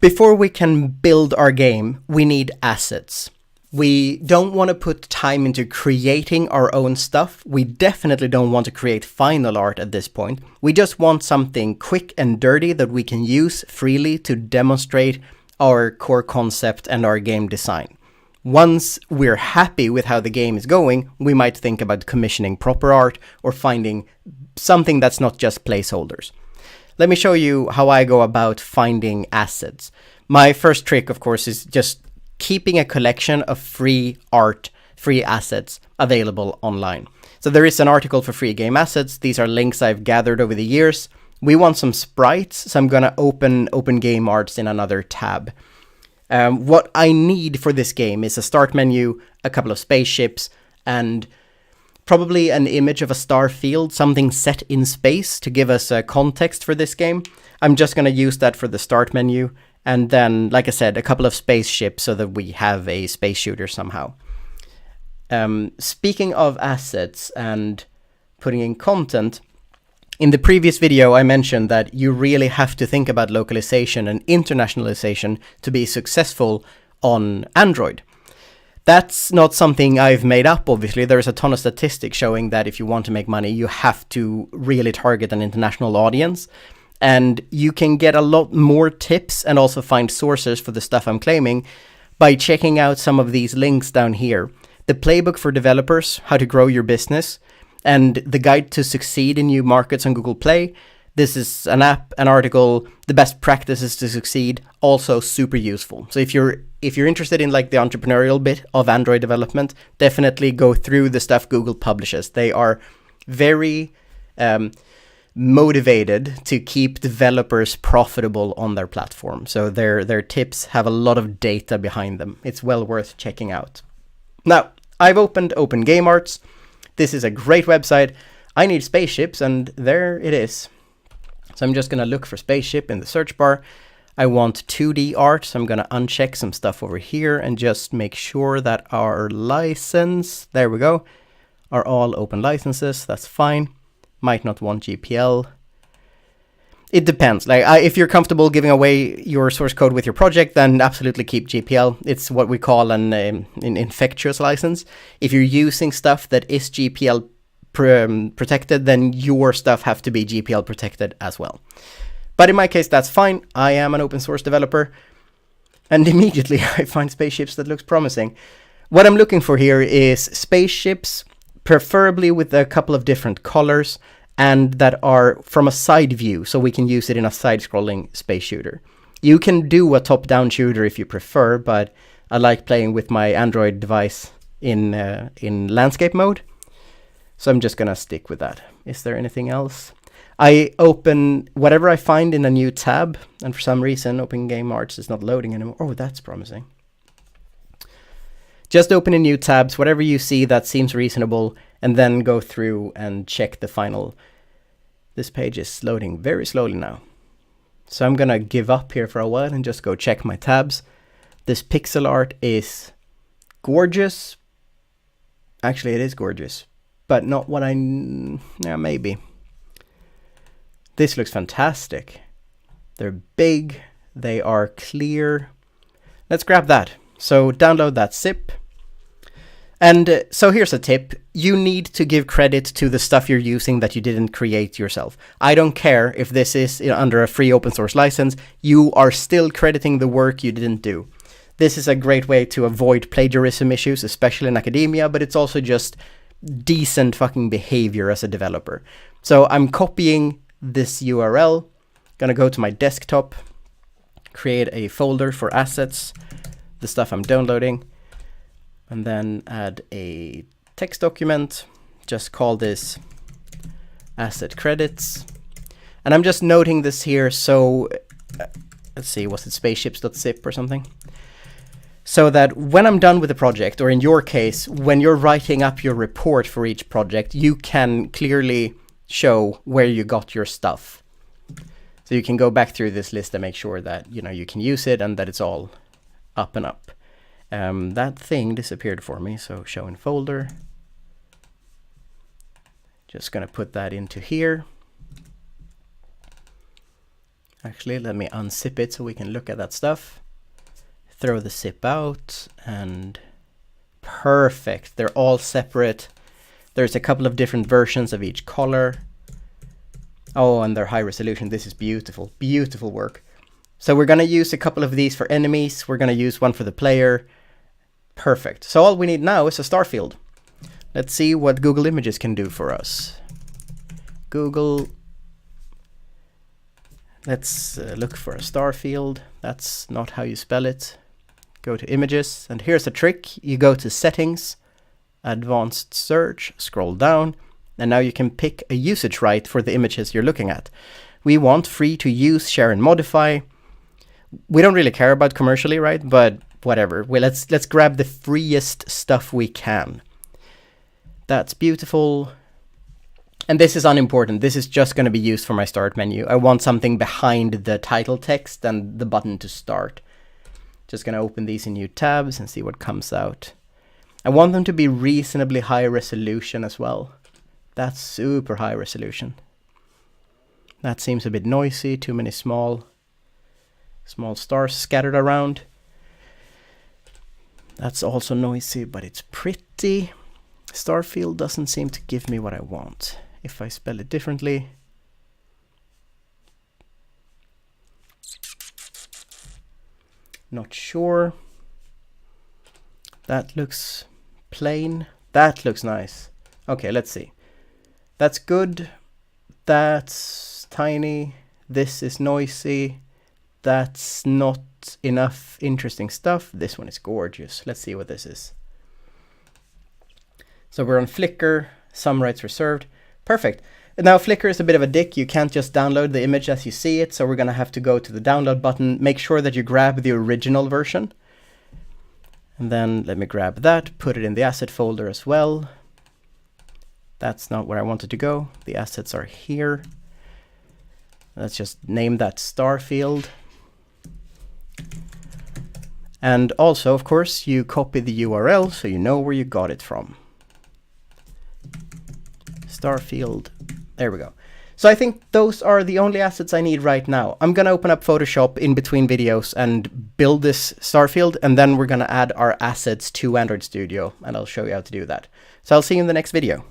Before we can build our game, we need assets. We don't want to put time into creating our own stuff. We definitely don't want to create final art at this point. We just want something quick and dirty that we can use freely to demonstrate our core concept and our game design. Once we're happy with how the game is going, we might think about commissioning proper art or finding something that's not just placeholders. Let me show you how I go about finding assets. My first trick, of course, is just keeping a collection of free art, free assets available online. So there is an article for free game assets. These are links I've gathered over the years. We want some sprites, so I'm going to open game arts in another tab. What I need for this game is a start menu, a couple of spaceships, and probably an image of a star field, something set in space to give us a context for this game. I'm just going to use that for the start menu. And then, like I said, a couple of spaceships so that we have a space shooter somehow. Speaking of assets and putting in content, in the previous video I mentioned that you really have to think about localization and internationalization to be successful on Android. That's not something I've made up, obviously. There's a ton of statistics showing that if you want to make money, you have to really target an international audience. And you can get a lot more tips and also find sources for the stuff I'm claiming by checking out some of these links down here. The Playbook for Developers, How to Grow Your Business, and The Guide to Succeed in New Markets on Google Play. This is an app, an article, the best practices to succeed, also super useful. So if you're interested in like the entrepreneurial bit of Android development, definitely go through the stuff Google publishes. They are very motivated to keep developers profitable on their platform. So their tips have a lot of data behind them. It's well worth checking out. Now, I've opened Open Game Arts. This is a great website. I need spaceships, and there it is. So I'm just going to look for spaceship in the search bar. I want 2D art, so I'm going to uncheck some stuff over here and just make sure that our license, there we go, are all open licenses. That's fine. Might not want GPL. It depends. Like if you're comfortable giving away your source code with your project, then absolutely keep GPL. It's what we call an infectious license. If you're using stuff that is GPL protected, then your stuff have to be GPL protected as well. But in my case, that's fine. I am an open source developer, and immediately I find spaceships that looks promising. What I'm looking for here is spaceships, preferably with a couple of different colors, and that are from a side view, so we can use it in a side-scrolling space shooter. You can do a top-down shooter if you prefer, but I like playing with my Android device in landscape mode. So I'm just going to stick with that. Is there anything else? I open whatever I find in a new tab, and for some reason Open Game Arts is not loading anymore. Oh, that's promising. Just open in new tabs, whatever you see that seems reasonable, and then go through and check the final. This page is loading very slowly now. So I'm going to give up here for a while and just go check my tabs. This pixel art is gorgeous. Actually, it is gorgeous. But not what yeah, maybe. This looks fantastic. They're big. They are clear. Let's grab that. So download that zip. And so here's a tip. You need to give credit to the stuff you're using that you didn't create yourself. I don't care if this is under a free open source license. You are still crediting the work you didn't do. This is a great way to avoid plagiarism issues, especially in academia, but it's also just decent fucking behavior as a developer. So I'm copying this URL, gonna go to my desktop, create a folder for assets, the stuff I'm downloading, and then add a text document, just call this asset credits. And I'm just noting this here, so let's see, was it spaceships.zip or something? So that when I'm done with the project, or in your case, when you're writing up your report for each project, you can clearly show where you got your stuff. So you can go back through this list and make sure that you can use it and that it's all up and up. That thing disappeared for me, so show in folder. Just gonna put that into here. Actually, let me unzip it so we can look at that stuff. Throw the zip out and perfect. They're all separate. There's a couple of different versions of each color. Oh, and they're high resolution. This is beautiful, beautiful work. So we're going to use a couple of these for enemies. We're going to use one for the player. Perfect. So all we need now is a star field. Let's see what Google Images can do for us. Google. Let's look for a star field. That's not how you spell it. Go to Images, and here's a trick. You go to Settings, Advanced Search, scroll down, and now you can pick a usage right for the images you're looking at. We want free to use, share, and modify. We don't really care about commercially, right? But whatever. Well, let's grab the freest stuff we can. That's beautiful. And this is unimportant. This is just going to be used for my start menu. I want something behind the title text and the button to start. Just going to open these in new tabs and see what comes out. I want them to be reasonably high resolution as well. That's super high resolution. That seems a bit noisy. Too many small stars scattered around. That's also noisy, but it's pretty. Starfield doesn't seem to give me what I want. If I spell it differently. Not sure. That looks plain. That looks nice. Okay, let's see. That's good. That's tiny. This is noisy. That's not enough interesting stuff. This one is gorgeous. Let's see what this is. So we're on Flickr. Some rights reserved. Perfect. Now Flickr is a bit of a dick. You can't just download the image as you see it, so we're going to have to go to the download button. Make sure that you grab the original version. And then let me grab that, put it in the asset folder as well. That's not where I wanted to go. The assets are here. Let's just name that star field. And also, of course, you copy the URL so you know where you got it from. Starfield. There we go. So I think those are the only assets I need right now. I'm going to open up Photoshop in between videos and build this Starfield, and then we're going to add our assets to Android Studio, and I'll show you how to do that. So I'll see you in the next video.